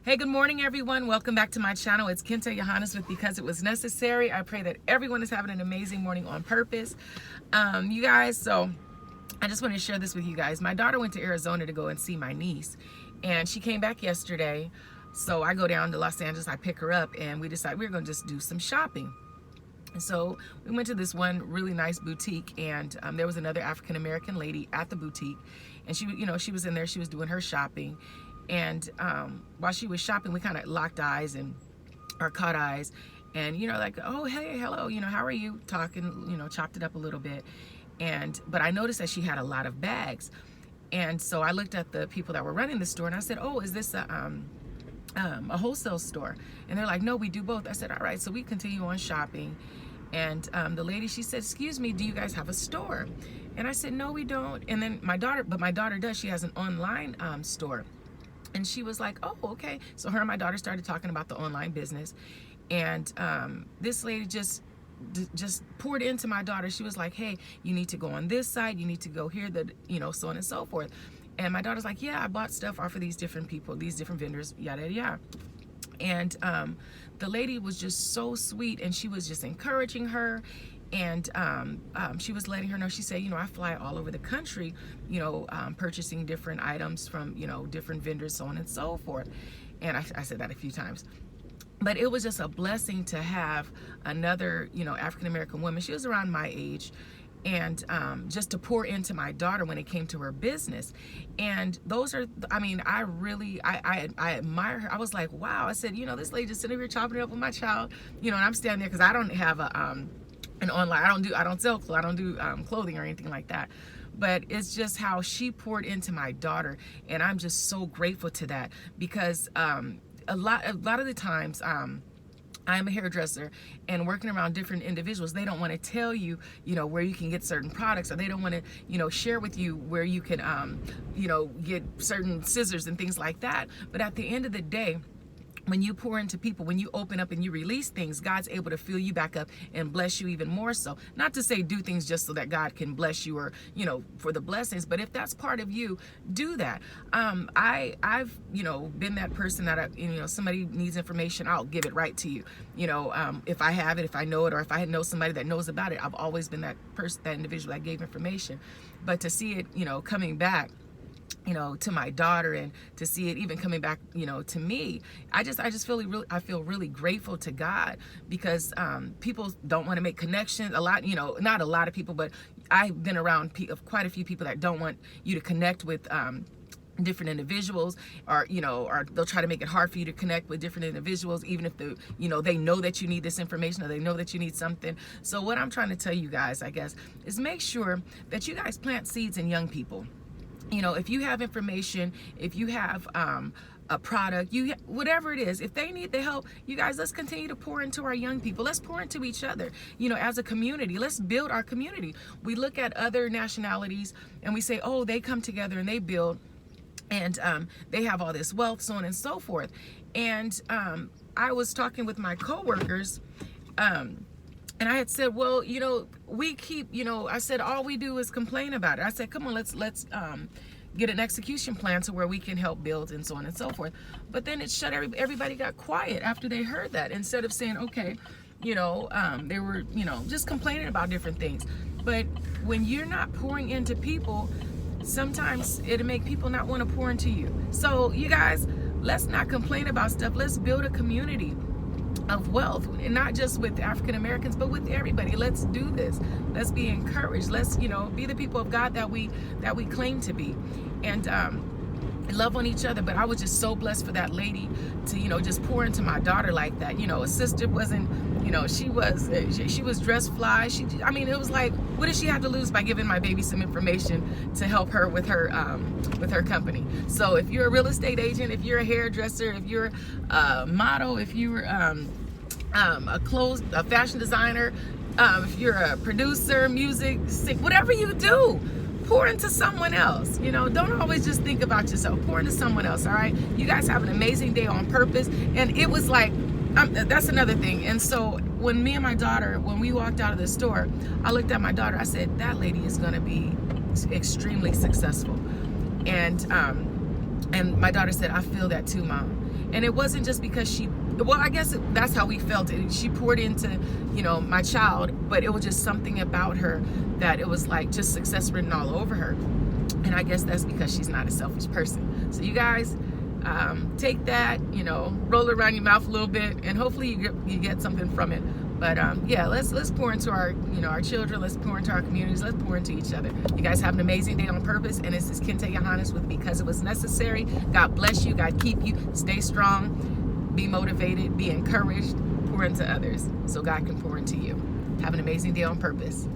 Hey, good morning, everyone. Welcome back to my channel. It's Kin-Tae with Because It Was Necessary. I pray that everyone is having an amazing morning on purpose. You guys, so I just want to share this with you guys. My daughter went to Arizona to go and see my niece, and she came back yesterday. So I go down to Los Angeles, I pick her up, and we decide we're going to just do some shopping. And so we went to this one really nice boutique, and there was another African-American lady at the boutique, and she was in there, she was doing her shopping. And while she was shopping, we kind of locked eyes or caught eyes, and like, oh, hey, hello, how are you, talking, chopped it up a little bit. But I noticed that she had a lot of bags, and so I looked at the people that were running the store, and I said, oh, is this a wholesale store? And they're like, no, we do both. I said, all right. So we continue on shopping, and the lady, she said, excuse me, do you guys have a store? And I said, no, we don't. And then my daughter does. She has an online store. And she was like, oh, okay. So her and my daughter started talking about the online business. And this lady just poured into my daughter. She was like, hey, you need to go on this site. You need to go here, so on and so forth. And my daughter's like, yeah, I bought stuff off of these different people, these different vendors, yada, yada, yada. And the lady was just so sweet, and she was just encouraging her. And she was letting her know, she said, I fly all over the country, purchasing different items from, different vendors, so on and so forth. And I said that a few times. But it was just a blessing to have another, African-American woman. She was around my age. And just to pour into my daughter when it came to her business. And those are, I admire her. I was like, wow. I said, this lady just sitting here chopping it up with my child, and I'm standing there because I don't have an online, I don't sell clothes, I don't do clothing or anything like that. But it's just how she poured into my daughter, and I'm just so grateful to that, because a lot of the times I'm a hairdresser, and working around different individuals, they don't want to tell you, where you can get certain products, or they don't want to, share with you where you can, get certain scissors and things like that. But at the end of the day, when you pour into people, when you open up and you release things, God's able to fill you back up and bless you even more so. Not to say do things just so that God can bless you or, for the blessings, but if that's part of you, do that. I've, been that person that, somebody needs information, I'll give it right to you. If I have it, if I know it, or if I know somebody that knows about it, I've always been that person, that individual that gave information. But to see it, coming back, to my daughter, and to see it even coming back, to me, I feel really grateful to God, because people don't want to make connections. A lot, not a lot of people, but I've been around quite a few people that don't want you to connect with different individuals, or they'll try to make it hard for you to connect with different individuals, even if they know that you need this information, or they know that you need something. So what I'm trying to tell you guys, I guess, is make sure that you guys plant seeds in young people. If you have information, if you have a product, whatever it is, if they need the help, you guys, let's continue to pour into our young people. Let's pour into each other, as a community. Let's build our community. We look at other nationalities and we say, oh, they come together and they build, and they have all this wealth, so on and so forth. And I was talking with my coworkers, and I had said, well, we keep, I said, all we do is complain about it. I said, come on, let's get an execution plan to where we can help build, and so on and so forth. But then it shut, everybody got quiet after they heard that, instead of saying, okay, they were, just complaining about different things. But when you're not pouring into people, sometimes it'll make people not want to pour into you. So you guys, let's not complain about stuff. Let's build a community of wealth, and not just with African Americans, but with everybody. Let's do this. Let's be encouraged. Let's be the people of God that we claim to be, and love on each other. But I was just so blessed for that lady to just pour into my daughter like that. A sister wasn't, she was dressed fly. It was like, what did she have to lose by giving my baby some information to help her with her company? So if you're a real estate agent, if you're a hairdresser, if you're a model, if you're a fashion designer, if you're a producer, music, sing, whatever you do, pour into someone else. Don't always just think about yourself. Pour into someone else. All right, you guys have an amazing day on purpose. And it was like, that's another thing. And so when me and my daughter, when we walked out of the store, I looked at my daughter, I said, that lady is going to be extremely successful. And And my daughter said, I feel that too, Mom. And it wasn't just because she, well, I guess that's how we felt it. She poured into, my child, but it was just something about her that it was like just success written all over her. And I guess that's because she's not a selfish person. So you guys, take that, roll it around your mouth a little bit, and hopefully you get something from it. But yeah, let's pour into our, our children. Let's pour into our communities. Let's pour into each other. You guys have an amazing day on purpose. And this is Kin-Tae Johannes with Because It Was Necessary. God bless you. God keep you. Stay strong. Be motivated. Be encouraged. Pour into others so God can pour into you. Have an amazing day on purpose.